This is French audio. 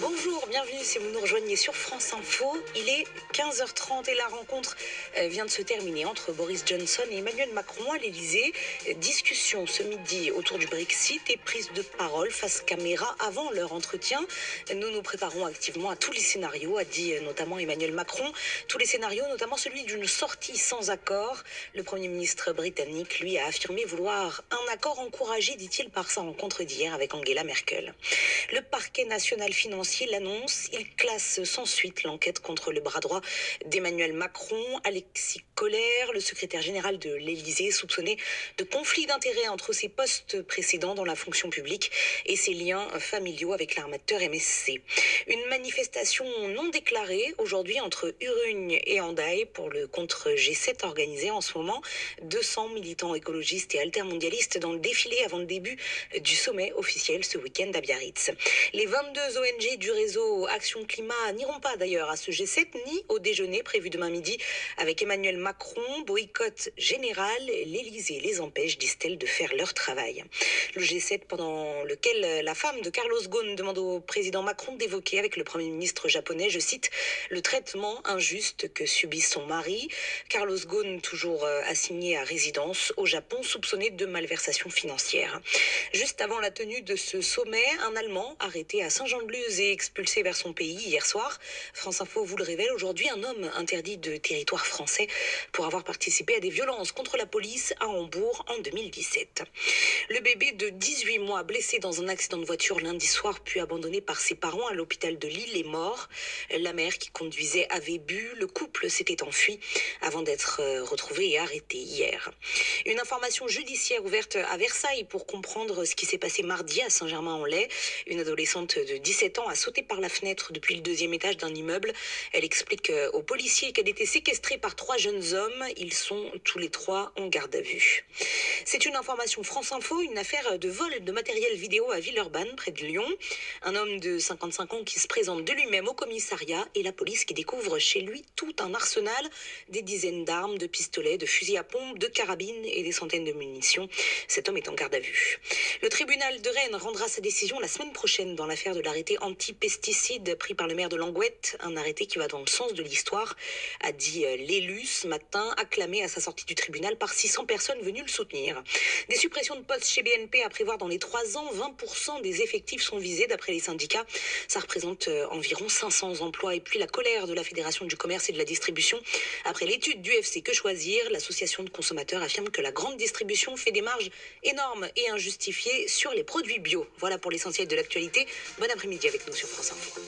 Bonjour, bienvenue si vous nous rejoignez sur France Info. Il est 15h30 et la rencontre vient de se terminer entre Boris Johnson et Emmanuel Macron à l'Elysée. Discussion ce midi autour du Brexit et prise de parole face caméra avant leur entretien. Nous nous préparons activement à tous les scénarios, a dit notamment Emmanuel Macron. Tous les scénarios, notamment celui d'une sortie sans accord. Le Premier ministre britannique, lui, a affirmé vouloir un accord encouragé, dit-il, par sa rencontre d'hier avec Angela Merkel. Le parquet national financier l'annonce. Il classe sans suite l'enquête contre le bras droit d'Emmanuel Macron, Alexis Kohler, le secrétaire général de l'Elysée, soupçonné de conflit d'intérêts entre ses postes précédents dans la fonction publique et ses liens familiaux avec l'armateur MSC. Une manifestation non déclarée aujourd'hui entre Urugne et Hendaye pour le contre G7 organisé en ce moment. 200 militants écologistes et altermondialistes dans le défilé avant le début du sommet officiel ce week-end à Biarritz. Les 22 ONG du réseau Action Climat n'iront pas d'ailleurs à ce G7 ni au déjeuner prévu demain midi avec Emmanuel Macron. Boycott général, l'Elysée les empêche, disent-elles, de faire leur travail. Le G7 pendant lequel la femme de Carlos Ghosn demande au président Macron d'évoquer avec le Premier ministre japonais, je cite, le traitement injuste que subit son mari. Carlos Ghosn, toujours assigné à résidence au Japon, soupçonné de malversation financière. Juste avant la tenue de ce sommet, un Allemand arrêté à Saint-Jean-de-Luz et expulsé vers son pays hier soir. France Info vous le révèle aujourd'hui, un homme interdit de territoire français pour avoir participé à des violences contre la police à Hambourg en 2017. Le bébé de 18 mois blessé dans un accident de voiture lundi soir puis abandonné par ses parents à l'hôpital de Lille est mort. La mère qui conduisait avait bu. Le couple s'était enfui avant d'être retrouvé et arrêté hier. Une information judiciaire ouverte à Versailles pour comprendre ce qui s'est passé mardi à Saint-Germain-en-Laye. Une adolescente de 17 ans a sauté par la fenêtre depuis le deuxième étage d'un immeuble. Elle explique aux policiers qu'elle était séquestrée par 3 jeunes hommes. Ils sont tous les 3 en garde à vue. C'est une information France Info, une affaire de vol de matériel vidéo à Villeurbanne, près de Lyon. Un homme de 55 ans qui se présente de lui-même au commissariat et la police qui découvre chez lui tout un arsenal, des dizaines d'armes, de pistolets, de fusils à pompe, de carabines et des centaines de munitions. Cet homme est en garde à vue. Le tribunal de Rennes rendra sa décision la semaine prochaine dans l'affaire de l'arrêté anti-pesticides pris par le maire de Langouette. Un arrêté qui va dans le sens de l'histoire, a dit l'élu ce matin, acclamé à sa sortie du tribunal par 600 personnes venues le soutenir. Des suppressions de postes chez BNP à prévoir dans les 3 ans. 20% des effectifs sont visés d'après les syndicats. Ça représente environ 500 emplois. Et puis la colère de la Fédération du commerce et de la distribution. Après l'étude du FC Que Choisir, l'association de consommateurs affirme que la grande distribution fait des marges énormes et injustifiées sur les produits bio. Voilà pour l'essentiel de l'actualité. Bon après-midi avec nous sur France Info.